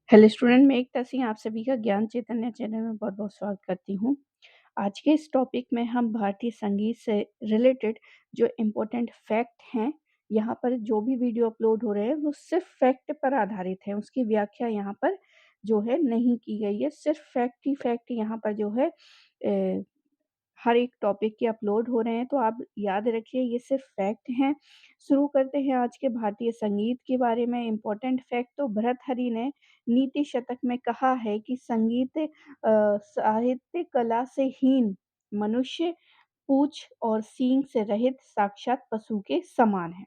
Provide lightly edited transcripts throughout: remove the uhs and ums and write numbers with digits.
Hello student, मैं एकता सिंह आप सभी का ज्ञान चैतन्य चैनल में बहुत-बहुत स्वागत करती हूँ। आज के इस टॉपिक में हम भारतीय संगीत से रिलेटेड जो इम्पोर्टेंट फैक्ट हैं, यहाँ पर जो भी वीडियो अपलोड हो रहे हैं वो सिर्फ़ फैक्ट पर आधारित है। उसकी व्याख्या यहाँ पर जो है नहीं की गई है। सिर्फ़ फैक्ट ही फैक्ट यहाँ पर जो है हर एक टॉपिक के अपलोड हो रहे हैं, तो आप याद रखिए ये सिर्फ़ फैक्ट हैं। शुरू करते हैं आज के भारतीय संगीत के बारे में इम्पोर्टेंट फैक्ट। तो भर्तृहरि ने नीति शतक में कहा है कि संगीत साहित्य कला से हीन मनुष्य पूँछ और सींग से रहित साक्षात पशु के समान है।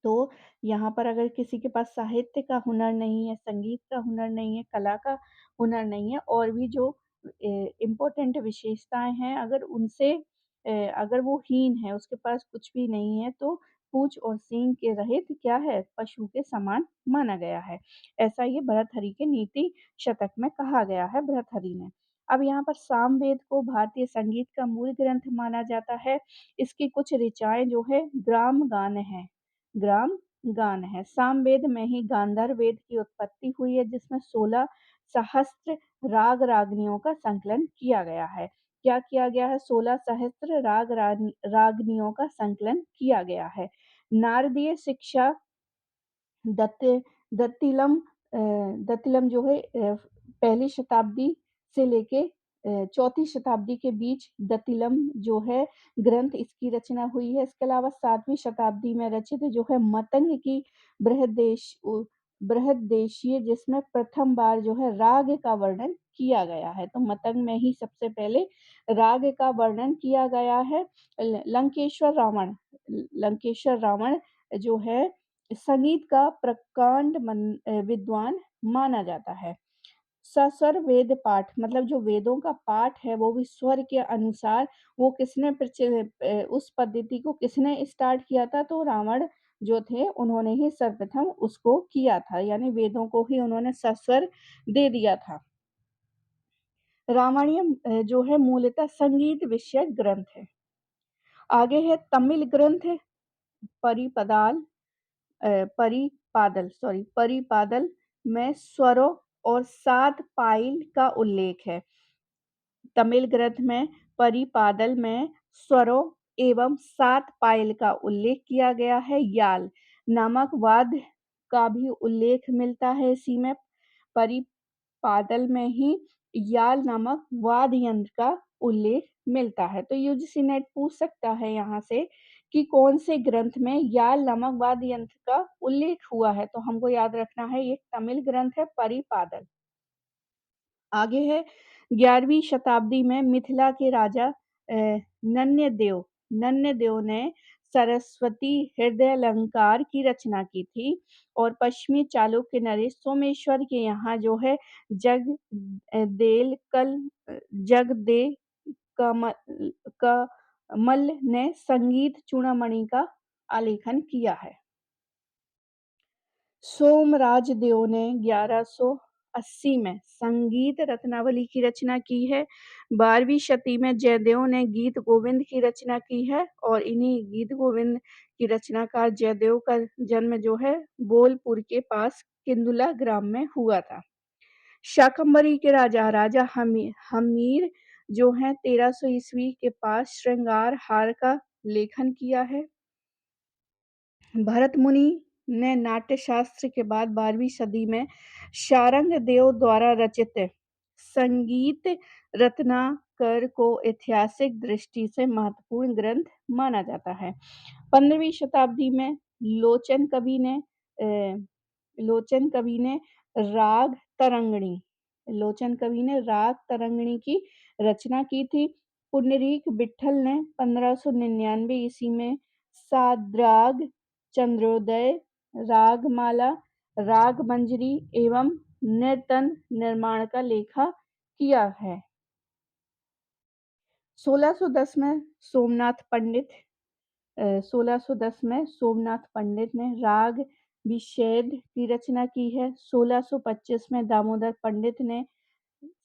तो यहाँ पर अगर किसी के पास साहित्य का हुनर नहीं है, संगीत का हुनर नहीं है, कला का हुनर नहीं है और भी जो इम्पोर्टेंट विशेषताएँ हैं अगर वो हीन है, उसके पास कुछ भी नहीं है तो पूँछ और सींग के रहित क्या है, पशु के समान माना गया है। ऐसा ये भर्तृहरि के नीति शतक में कहा गया है भर्तृहरि ने। अब यहाँ पर सामवेद को भारतीय संगीत का मूल ग्रंथ माना जाता है। इसकी कुछ ऋचाएँ जो है ग्राम गान हैं। ग्राम गान है। सामवेद में ही गांधार वेद की उत्पत्ति हुई है जिसमें 16 सहस्त्र राग रागनियों का संकलन किया गया है। क्या किया गया है? 16 सहस्त्र रागनियों का संकलन किया गया है। नारदीय शिक्षा दत्त दत्तिलम दत्तिलम जो है पहली शताब्दी से लेके चौथी शताब्दी के बीच दत्तिलम जो है ग्रंथ इसकी रचना हुई है। इसके अलावा 7वीं शताब्दी में रचित जो है मतंग की बृहद्देशीय जिसमें प्रथम बार जो है राग का वर्णन किया गया है। तो मतंग में ही सबसे पहले राग का वर्णन किया गया है। लंकेश्वर रावण जो है संगीत का प्रकांड विद्वान माना जाता है। सस्वर वेद पाठ मतलब जो वेदों का पाठ है वो भी स्वर के अनुसार वो उस पद्धति को किसने स्टार्ट किया था? तो रावण जो थे उन्होंने ही सर्वप्रथम उसको किया था, यानी वेदों को ही उन्होंने सस्वर दे दिया था। रामायण जो है मूलतः संगीत विषयक ग्रंथ है। आगे है तमिल ग्रंथ परिपदाल परिपादल में स्वरों और 7 पाइल का उल्लेख है। तमिल ग्रंथ में परिपादल में स्वरों एवं 7 पाइल का उल्लेख किया गया है। याल नामक वाद्य का भी उल्लेख मिलता है इसी में। परिपादल में ही याल नामक वाद्य यंत्र का उल्लेख मिलता है। तो यूजीसी नेट पूछ सकता है यहाँ से कि कौन से ग्रंथ में याल नामक वाद्य यंत्र का उल्लेख हुआ है? तो हमको याद रखना है ये तमिल ग्रंथ है परिपादल। आगे है 11वीं शताब्दी में मिथिला के राजा नन्यदेव ने सरस्वती हृदयालंकार की रचना की थी और पश्चिमी चालुक्य नरेश सोमेश्वर के यहाँ जो है जगदे कमल ने संगीत चूड़ामणि का आलेखन किया है। सोमराज देव ने 1180 में संगीत रत्नावली की रचना की है। 12वीं शती में जयदेव ने गीत गोविंद की रचना की है और इन्हीं गीत गोविंद की रचनाकार जयदेव का जन्म जो है बोलपुर के पास किंदुला ग्राम में हुआ था। शाकंभरी के राजा हमीर जो है 1300 ईस्वी के पास श्रृंगार हार का लेखन किया है। भरत मुनि ने नाट्य शास्त्र के बाद 12वीं सदी में शारंग देव द्वारा रचित संगीत रत्नाकर को ऐतिहासिक दृष्टि से महत्वपूर्ण ग्रंथ माना जाता है। 15वीं शताब्दी में लोचन कवि ने राग तरंगिणी की रचना की थी। पुंडरीक विट्ठल ने 1599 ईस्वी में साद्राग चंद्रोदय रागमाला रागमंजरी एवं नर्तन निर्माण का लेखा किया है। 1610 में सोमनाथ पंडित ने राग विच्छेद की रचना की है। 1625 में दामोदर पंडित ने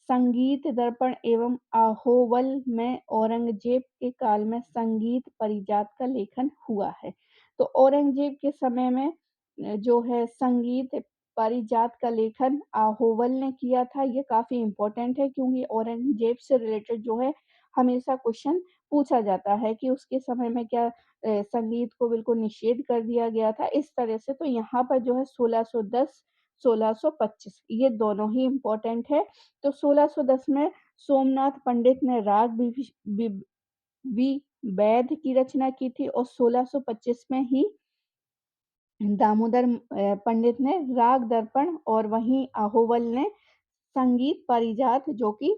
संगीत दर्पण एवं आहोवल में औरंगजेब के काल में संगीत परिजात का लेखन हुआ है। तो औरंगजेब के समय में जो है संगीत पारिजात का लेखन आहोवल ने किया था। ये काफ़ी इम्पोर्टेंट है क्योंकि औरंगज़ेब से रिलेटेड जो है हमेशा क्वेश्चन पूछा जाता है कि उसके समय में क्या संगीत को बिल्कुल निषेध कर दिया गया था, इस तरह से। तो यहाँ पर जो है 1610, 1625 ये दोनों ही इम्पोर्टेंट है। तो 1610 में सोमनाथ पंडित ने राग बी वैध की रचना की थी और 1625 में ही दामोदर पंडित ने राग दर्पण और वहीं आहोवल ने संगीत पारिजात जो कि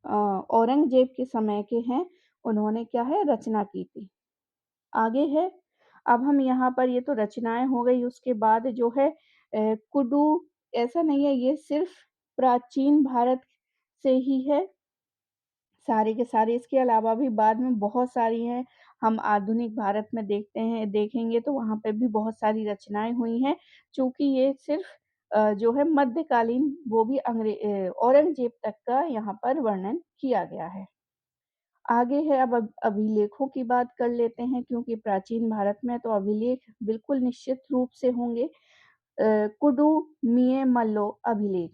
अ, औरंगज़ेब के समय के हैं, उन्होंने क्या है रचना की थी। आगे है, अब हम यहाँ पर ये तो रचनाएँ हो गई, उसके बाद जो है कुडू ऐसा नहीं है ये सिर्फ़ प्राचीन भारत से ही है, सारे के सारे। इसके अलावा भी बाद में बहुत सारी हैं, हम आधुनिक भारत में देखेंगे तो वहाँ पे भी बहुत सारी रचनाएँ हुई हैं, चूँकि ये सिर्फ़ जो है मध्यकालीन वो भी औरंगज़ेब तक का यहाँ पर वर्णन किया गया है। आगे है अब अभिलेखों की बात कर लेते हैं क्योंकि प्राचीन भारत में तो अभिलेख बिल्कुल निश्चित रूप से होंगे। कुडुमियमल्लो अभिलेख।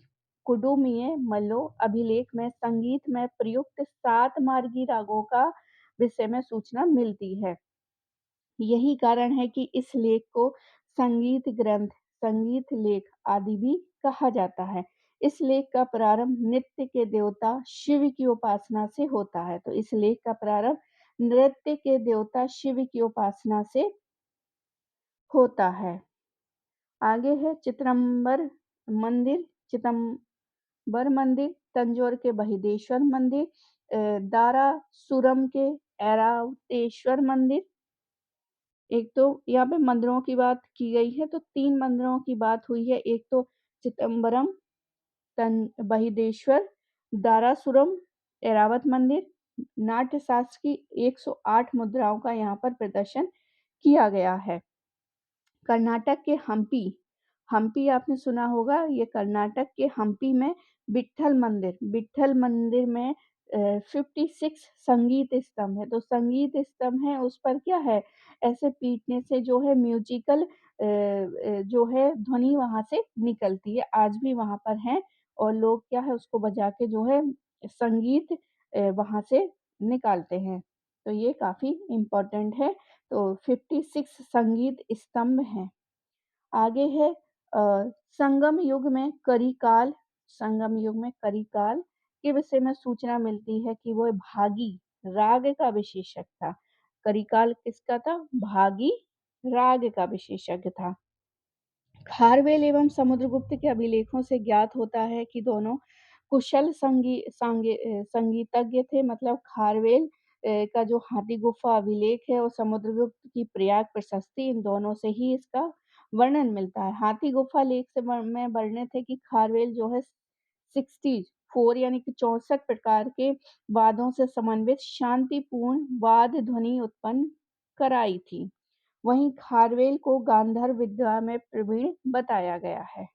कुडुमियमल्लो अभिलेख में संगीत में प्रयुक्त 7 मार्गी रागों का विषय में सूचना मिलती है। यही कारण है कि इस लेख को संगीत ग्रंथ, संगीत लेख आदि भी कहा जाता है। इस लेख का प्रारंभ नृत्य के देवता शिव की उपासना से होता है। तो इस लेख का प्रारंभ नृत्य के देवता शिव की उपासना से होता है। आगे है चिदंबर मंदिर, तंजौर के बृहदेश्वर मंदिर, दारासुरम के ऐरावतेश्वर मंदिर। एक तो यहाँ पे मंदिरों की बात की गई है तो 3 मंदिरों की बात हुई है। एक तो चिदंबरम, बृहदेश्वर, दारासुरम, ऐरावत मंदिर। नाट्य शास्त्र की 108 मुद्राओं का यहाँ पर प्रदर्शन किया गया है। कर्नाटक के हम्पी, हम्पी आपने सुना होगा, ये कर्नाटक के हम्पी में विट्ठल मंदिर में 56 संगीत स्तंभ है। तो संगीत स्तंभ है, उस पर क्या है, ऐसे पीटने से जो है म्यूजिकल जो है ध्वनि वहाँ से निकलती है, आज भी वहाँ पर हैं और लोग क्या है उसको बजा के जो है संगीत वहाँ से निकालते हैं। तो ये काफ़ी इम्पोर्टेंट है। तो 56 संगीत स्तंभ हैं। आगे है संगम युग में करिकाल, संगम युग में करिकाल के विषय में सूचना मिलती है कि वो भागी राग का विशेषज्ञ था। करिकाल किसका था? भागी राग का विशेषज्ञ था। खारवेल एवं समुद्रगुप्त के अभिलेखों से ज्ञात होता है कि दोनों कुशल संगीतज्ञ थे। मतलब खारवेल का जो हाथी गुफा अभिलेख है और समुद्रगुप्त की प्रयाग प्रशस्ति, इन दोनों से ही इसका वर्णन मिलता है। हाथी गुफा लेख से में वर्णित है कि खारवेल जो है 64 यानी कि 64 प्रकार के वाद्यों से समन्वित शांतिपूर्ण वाद्य ध्वनि उत्पन्न कराई थी। वहीं खारवेल को गांधार विद्या में प्रवीण बताया गया है।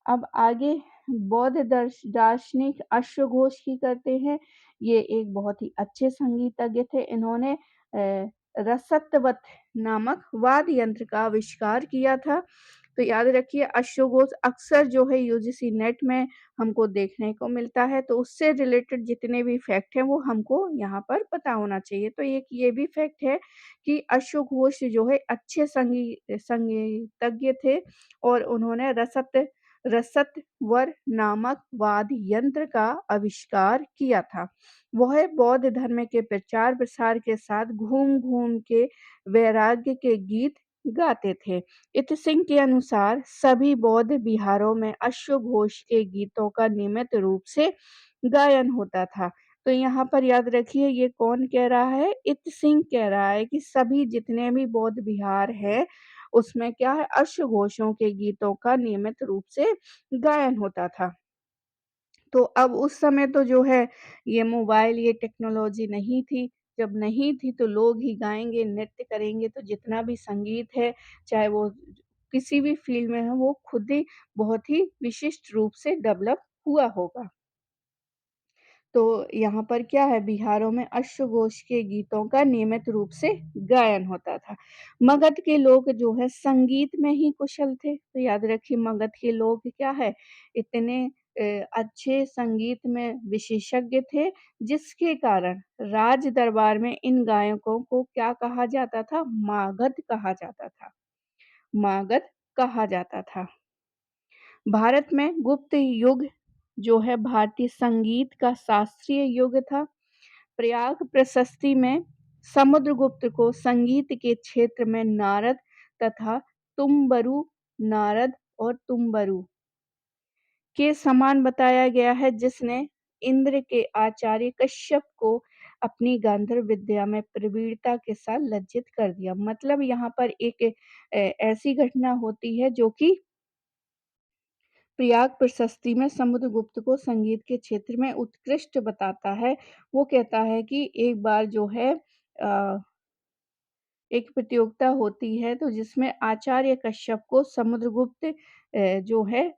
अब आगे बौद्ध दार्शनिक अश्वघोष की करते हैं। ये एक बहुत ही अच्छे संगीतज्ञ थे। इन्होंने रसतवत नामक वाद्य यंत्र का आविष्कार किया था। तो याद रखिए अश्वघोष अक्सर जो है यूजीसी नेट में हमको देखने को मिलता है, तो उससे रिलेटेड जितने भी फैक्ट हैं वो हमको यहाँ पर पता होना चाहिए। तो एक ये भी फैक्ट है कि अश्वघोष जो है अच्छे संगीतज्ञ थे और उन्होंने रसतवर नामक वाद्य यंत्र का आविष्कार किया था। वह बौद्ध धर्म के प्रचार प्रसार के साथ घूम-घूम के वैराग्य के गीत गाते थे। इत सिंह के अनुसार सभी बौद्ध विहारों में अश्वघोष के गीतों का नियमित रूप से गायन होता था। तो यहाँ पर याद रखिए ये कौन कह रहा है? इत सिंह कह रहा है कि सभी जितने भी बौद्ध विहार हैं, उसमें क्या है अश्वघोषों के गीतों का नियमित रूप से गायन होता था। तो अब उस समय तो जो है ये मोबाइल, ये टेक्नोलॉजी नहीं थी। जब नहीं थी तो लोग ही गाएँगे, नृत्य करेंगे तो जितना भी संगीत है, चाहे वो किसी भी फ़ील्ड में हो, वो खुद ही बहुत ही विशिष्ट रूप से डेवलप हुआ होगा। तो यहाँ पर क्या है, बिहारों में अश्वघोष के गीतों का नियमित रूप से गायन होता था। मगध के लोग जो है संगीत में ही कुशल थे। तो याद रखिए मगध के लोग क्या है, इतने अच्छे संगीत में विशेषज्ञ थे, जिसके कारण राज दरबार में इन गायकों को क्या कहा जाता था? मागध कहा जाता था। मागध कहा जाता था। भारत में गुप्त युग जो है भारतीय संगीत का शास्त्रीय युग था। प्रयाग प्रशस्ति में समुद्रगुप्त को संगीत के क्षेत्र में नारद तथा तुम्बरु नारद और तुम्बरु के समान बताया गया है, जिसने इंद्र के आचार्य कश्यप को अपनी गांधर्व विद्या में प्रवीणता के साथ लज्जित कर दिया। मतलब यहाँ पर एक ऐसी घटना होती है जो कि प्रयाग प्रशस्ति में समुद्रगुप्त को संगीत के क्षेत्र में उत्कृष्ट बताता है। वो कहता है कि एक बार जो है एक प्रतियोगिता होती है, तो जिसमें आचार्य कश्यप को समुद्रगुप्त जो है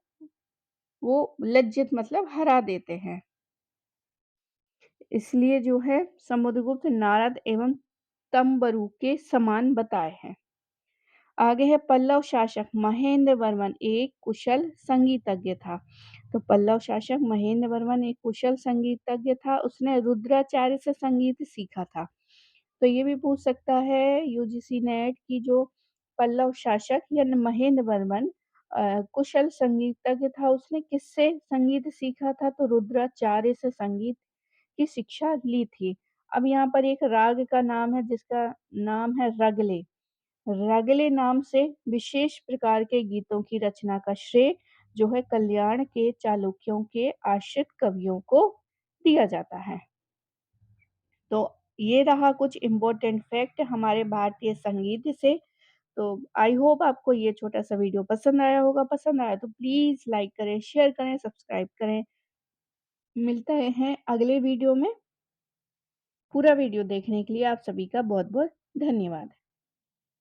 वो लज्जित मतलब हरा देते हैं। इसलिए जो है समुद्रगुप्त नारद एवं तम्बरु के समान बताए हैं। आगे है पल्लव शासक महेंद्र वर्मन एक कुशल संगीतज्ञ था। तो पल्लव शासक महेंद्र वर्मन एक कुशल संगीतज्ञ था। उसने रुद्राचार्य से संगीत सीखा था। तो ये भी पूछ सकता है यूजीसी नेट की जो पल्लव शासक या महेंद्र वर्मन कुशल संगीतज्ञ था, उसने किससे संगीत सीखा था? तो रुद्राचार्य से संगीत की शिक्षा ली थी। अब यहाँ पर एक राग का नाम है जिसका नाम है रगले। रगले नाम से विशेष प्रकार के गीतों की रचना का श्रेय जो है कल्याण के चालुक्यों के आश्रित कवियों को दिया जाता है। तो ये रहा कुछ इम्पोर्टेंट फैक्ट हमारे भारतीय संगीत से। तो आई होप आपको ये छोटा सा वीडियो पसंद आया होगा। पसंद आया तो प्लीज़ लाइक करें, शेयर करें, सब्सक्राइब करें। मिलते हैं अगले वीडियो में। पूरा वीडियो देखने के लिए आप सभी का बहुत-बहुत धन्यवाद।